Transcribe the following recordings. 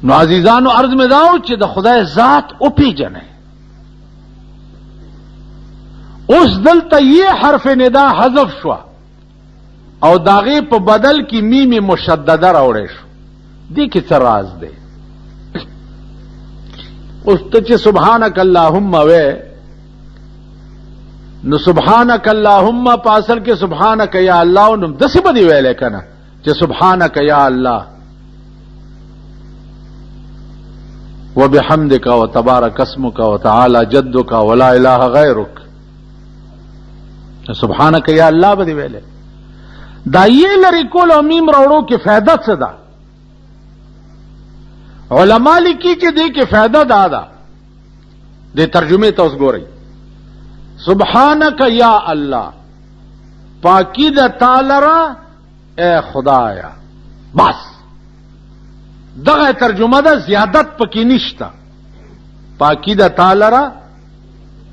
نو عزیزانو عرض میں داو چې د خدای ذات او پیجنه. اوس دلته یہ حرف ندا حذف شو او داغه په بدل کې میم مشدده راوړې شو. دې کې څه راز دی؟ اوس ته چې سبحانك اللهم وې نو سبحانك اللهم پاسل کې سبحانك یا الله نو دسه باندې ویلې کنه چې سبحانك یا الله وبحمدك وتبارك اسمك وتعالى جدك ولا اله غيرك. سبحانك یا الله باندې ویلې. دا یې لري کول او میم راوړو کې فائدہ څه ده؟ علماء لیکي چې دې کې فائدہ دا ده. دې ترجمه ته اوس ګورئ. سبحانك یا الله پاکی د تعالی را اے خدایا. بس دغه ترجمه ده، زیادت پکې نشته. پاکی د تعالی را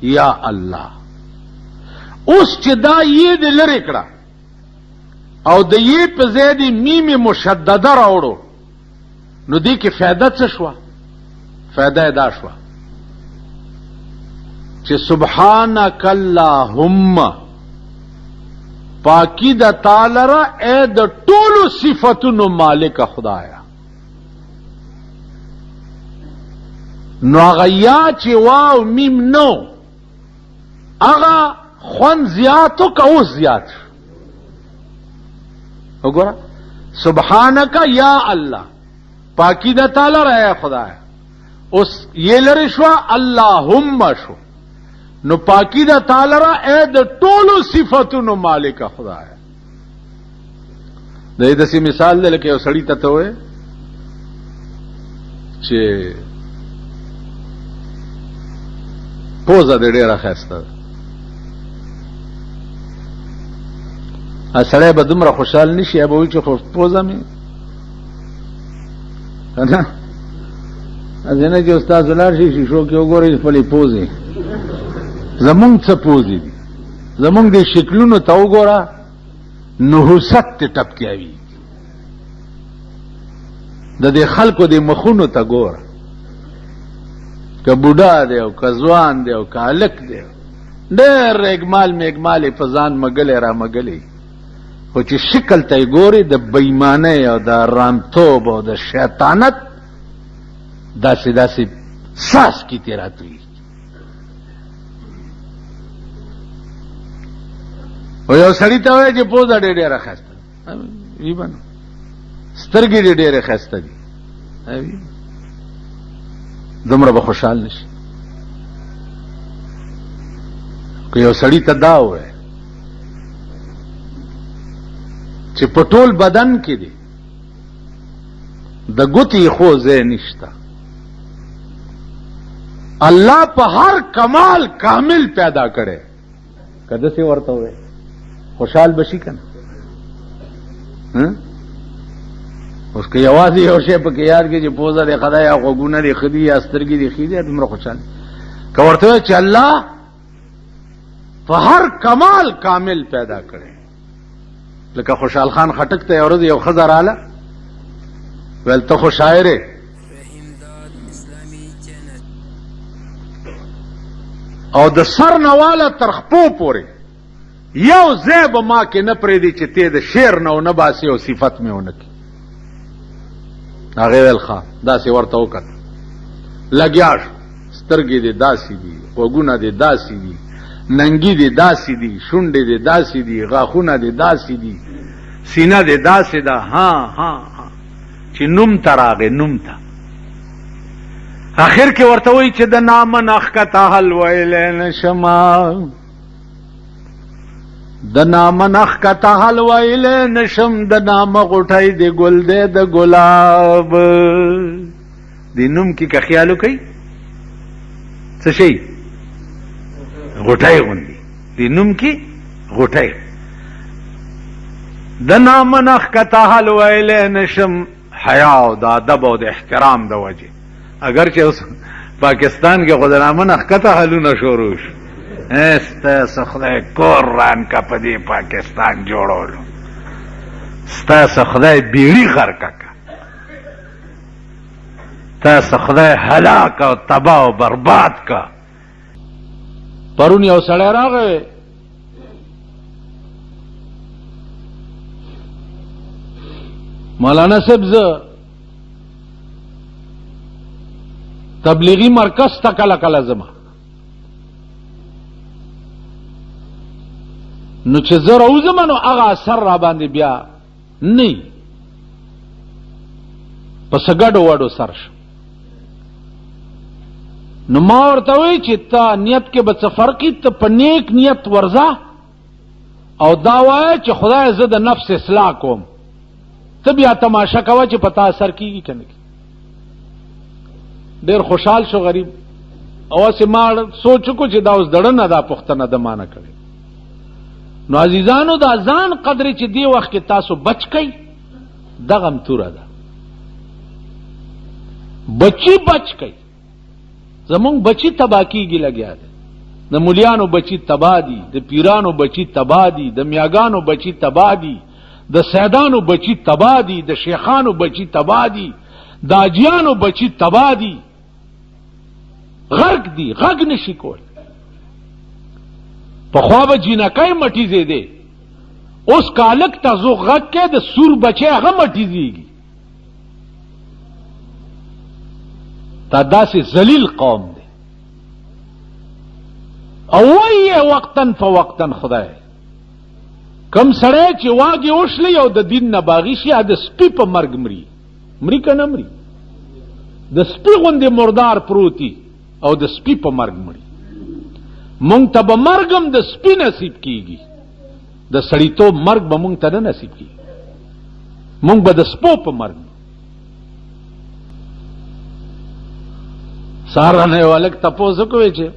یا الله. اوس چې دا یې د لری کړه او د یې په ځای د میم مشدده راوړو نو دې کې فائدہ څه شو؟ فائدہ دا شو چې سبحانك اللهم پاکی د تعالی را اے د ټولو صفاتونو مالک خدایا. نو هغه یا چې واو میم نو هغه خون زیاتو که اوس زیات شو. وګوره سبحانك یا الله پاکی د تعالی را اے خدایا. اوس یہ لری شو اللهم شو نو پاکی د تعالی را اے د ټولو صفاتونو مالک خدایا. د دې داسې مثال دی لکه یو سړی ته وې چې پوزه دې ډېره ښایسته ده. سړی به دومره خوشحال نشي یا به وایي چې خو پوزه مې که نه هسې نه چې استاد ولاړ شي شیشو کې وګورئ خپلې پوزې. زمونږ څه پوزې دي؟ زمونږ دې شکلونو ته وګوره نحوست ته ټپکیاوي. د دې خلکو دې مخونو ته ګوره، که بوډا دی او که ځوان دی او که هلک دی، ډېر اګمال میګمالې په ځان مګلې را مګلې، خو چې شکل ته یې ګورې د بېایمانۍ او د رامتوب او د شیطانت داسې داسې ساس کی تیرا توی. او یو سړی ته وایي چې پوزه ډېره ډېره ښایسته ده، وي به نو سترګې دې ډېرې ښایسته دي، دومره به خوشحال نشي. که یو سړی ته دا ووایي چې په ټول بدن کې دی د ګوتې خو ځای نشته، الله په هر کمال کامل پیدا کړي، که داسې ورته ووایي خوشحال بشي که نه؟ اوس که یوازې یو شی پکې یاد کړي چې پوزه دې ښه ده یا غوږونه دې ښه دي یا سترګې دې ښې دي، دومره خوشحال. که ورته ووایي چې الله په هر کمال کامل پیدا کړي، لکه خوشحال خان خټک ته یو ورځ یو ښځه راله ویل ته خو شاعر یې، او د سر نه واله تر خپو پورې یو ځای به ما کې نه پرېږدي چې ته د شعر نه ونه باسې او صفت مې ونه کړي. هغې ویل ښه. داسې ورته وکتل، لګیا شو، سترګې دې داسې دي، غوږونه دې داسې دي، ننګي دې داسې دي، شونډې دې داسې دي، غاښونه دې داسې دي، سینه دې داسې ده. ها ها ها چې نوم ته راغې، نوم ته اخر کې ورته وایي چې د نامه نه ښکته حل ویلی نشم، د نامه نه ښکته حل ویلی نشم، د نامه غوټی د ګل دی د ګلاب. دې نوم کې که خیال وکئ څه شي غوټی غوندي، دې نوم کې غوټی. د نامه نه ښکته حل ویلی نشم، حیا او د ادب او د احترام د وجې. اگر چې اوس پاکستان کې خو د نامه نه ښکته حلونه شروع شو، ستاسو خدای کور ران کا په دې پاکستان جوړولو، ستاسو خدای بیړي غرقه کا. تاسو خدای هلاک او تباہ او برباد کا. پرون یو سړی راغی مولانا صاحب زه تبلیغی مرکز ته کله کله ځم نو چې زه راوځم نو هغه اثر را باندې بیا نه په څه ګډو وډو سر شو. نو ما ورته وایي چې تا نیت کې به څه فرق ته په نیک نیت ورځه او دا وایه چې خدای زه د نفس اصلاح کوم، ته بیا تماشا کوه چې په تا اثر کېږي که نه. ډېر خوشحال شو غریب او هسې ما سوچ وکړو چې دا اوس دړه نه دا پوښتنه د ما نه کړې. نو عزیزانو دا ځان قدرې چې دی وخت کې تاسو بچ کئ دغه هم توره ده، بچی بچ کئ. زمونږ بچی تباه کېږي لګیا دی، د مولیانو بچی تباه دي، د پیرانو بچی تباه دي، د میاګانو بچی تباه دي، د سیدانو بچی تباه دي، د شیخانو بچی تباه دي، د اجیانو بچی تباه دي، غرق دي، غږ نشي کول. پخوا به جینکۍ مټیزې دی، اوس کالک ته زو غږ کې د سور بچی هغه مټیزېږي. دا داسې ذلیل قوم دی او وایي وقتاً فوقتاً خدای کم سړی چې واګې وشلی او د دین نه باغي شي د سپي په مرګ مري، مري که نه مري؟ د سپي غوندې مردار پروتي او د سپي په مرګ مري. مونږ ته به مرګ هم د سپي نصیب کېږي، د سړیتوب مرګ به مونږ ته نه نصیب کېږي، مونږ به د سپو په مرګ. سهار نه یو هلک تپوس وکړی چې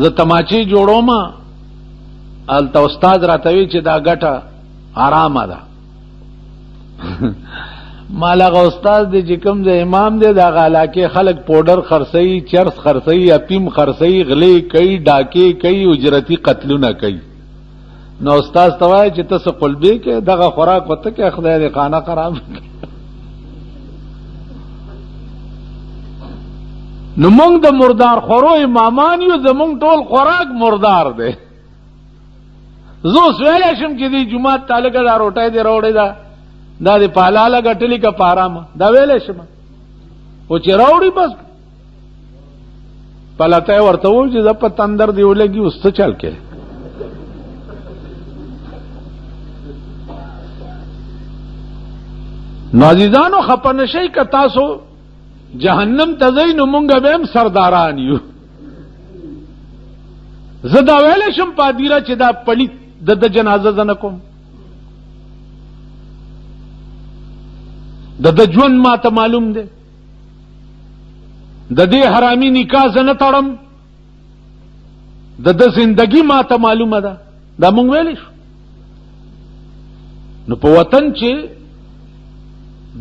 زه تماچې جوړوم، هلته استاد راته وی چې دا ګټه آرامه ده. مال هغه استاد دی چې کوم ځای امام دی د هغه علاقې خلک پوډر خرڅوي، چرس خرڅوي، افیم خرڅوي، غلې کوي، ډاکې کوي، اجرتي قتلونه کوي. نو استاد ته وایي چې ته څه قلبې کې دغه خوراک ورته کې خدای دې خانه خراب کړي. نو مونږ د مردار خورو امامان یو، زمونږ ټول خوراک مردار دی. زه اوس ویلی شم چې دی جومات ته لږه دا روټۍ دې راوړې ده، دا دې په حلاله ګټلې که په حرامه، دا ویلی شم. خو چې راوړي بس پلته یې ورته وویل چې زه په تندر دې ولګي اوس څه چل کې. نو عزیزانو خفه نشئ که تاسو جهنم ته ځئ نو مونږ به هم سرداران یو. زه دا ویلی شم پادیره چې دا پلیت د جنازه زه نه کوم، د ژوند ما ته معلوم دی، د دې حرامي نکاح زه نه تړم، د زندگی ما ته معلومه ده. دا مونږ ویلی شو. نو په وطن چې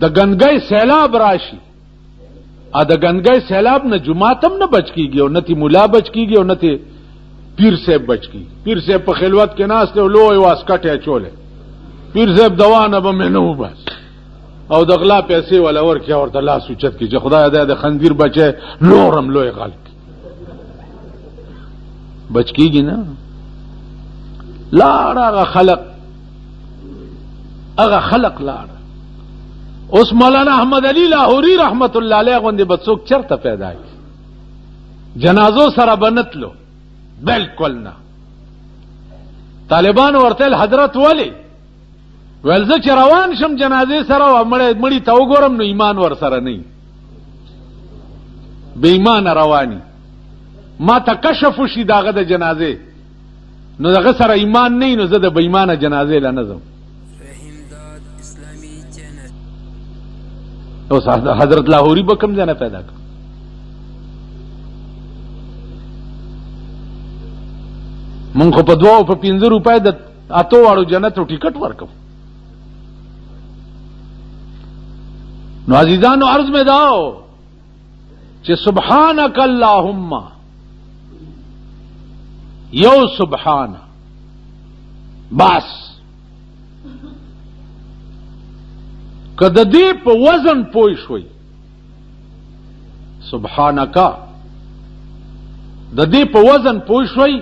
د ګنګۍ سیلاب راشي، د ګنګۍ سیلاب نه جماعت هم نه بچ کیږي او نه تی ملا بچ کیږي او نه تی پیر صاحب بچ کیږي. پیر صاحب په خلوت کې ناست دی او لوی واسکټ یې اچولی، پیر صاحب دوا نه به مې نه وباس او د غلا پیسې ولا ورکړي ورته لاس اوچت کړي چې خدای دی د خنزیر بچی نورم لوی غل کړي. بچ کیږي نه. لاړ هغه خلق لاړ. اوس مولانا احمد علی لاهوری رحمت الله علیه غوندې به څوک چرته پیدا کی؟ جنازو سره به نتلو؟ بالکل نه. طالبان ورته حضرت ولی ویل زه چې روان شم جنازې سره و مړي ته وګورم نو ایمان ور سره نه، بې ایمانه رواني، ما ته کشف وشي د هغه د جنازې نو دغه سره ایمان نه، نو زه د بې ایمانه جنازې له نه ځم. اوس حضرت لاهوری به کوم ځای نه پیدا کړ؟ مونږ خو په 2 او په 5 روپۍ د 8 واړو جنتو ټیکټ ورکو. نو عزیزانو عرض میں داو چې سبحانک اللهم، یو سبحان بس که د دې په وزن پوه شوي سبحانک د دې په وزن پوه شوي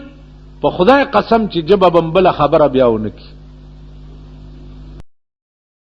په خدای قسم چې جبه بمبله خبره بیا ونه کړي